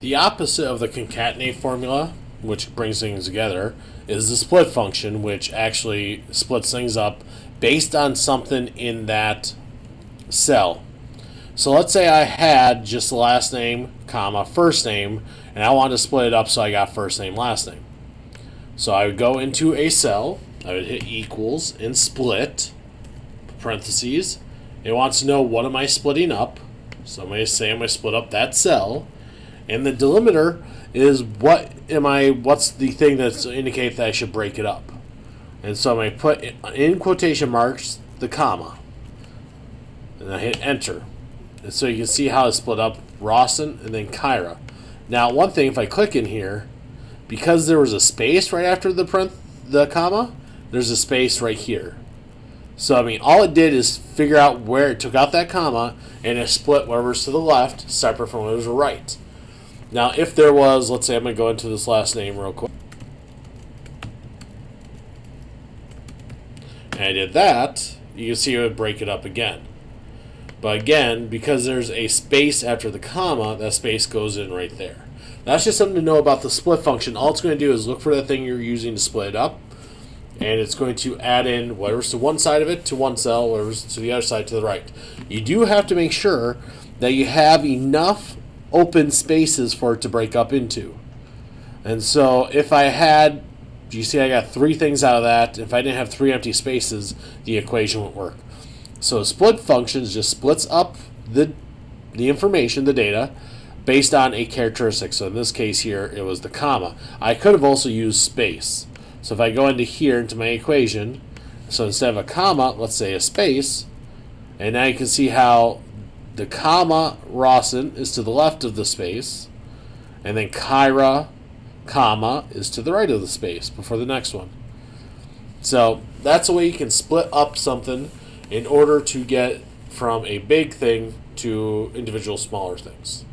The opposite of the concatenate formula, which brings things together, is the split function, which actually splits things up based on something in that cell. So let's say I had just the last name, comma, first name, and I wanted to split it up so I got first name, last name. So I would go into a cell, I would hit equals and split, parentheses. It wants to know what am I splitting up. So I'm going to say I'm going to split up that cell. And the delimiter is what's the thing that's indicate that I should break it up. And so I'm going to put in quotation marks the comma. And I hit enter. And so you can see how it's split up, Rawson and then Kyra. Now one thing, if I click in here, because there was a space right after the comma, there's a space right here. So I mean, all it did is figure out where it took out that comma, and it split whatever's to the left separate from whatever's right. Now, if there was, let's say I'm going to go into this last name real quick. And I did that, you can see it would break it up again. But again, because there's a space after the comma, that space goes in right there. That's just something to know about the split function. All it's going to do is look for the thing you're using to split it up, and it's going to add in whatever's to one side of it to one cell, whatever's to the other side to the right. You do have to make sure that you have enough open spaces for it to break up into. And so if I had, you see I got three things out of that. If I didn't have three empty spaces, the equation won't work. So split functions just splits up the information, the data, based on a characteristic. So in this case here, it was the comma. I could have also used space. So if I go into here, into my equation, so instead of a comma, let's say a space, and now you can see how the comma Rawson is to the left of the space, and then Kyra, comma, is to the right of the space before the next one. So that's a way you can split up something in order to get from a big thing to individual smaller things.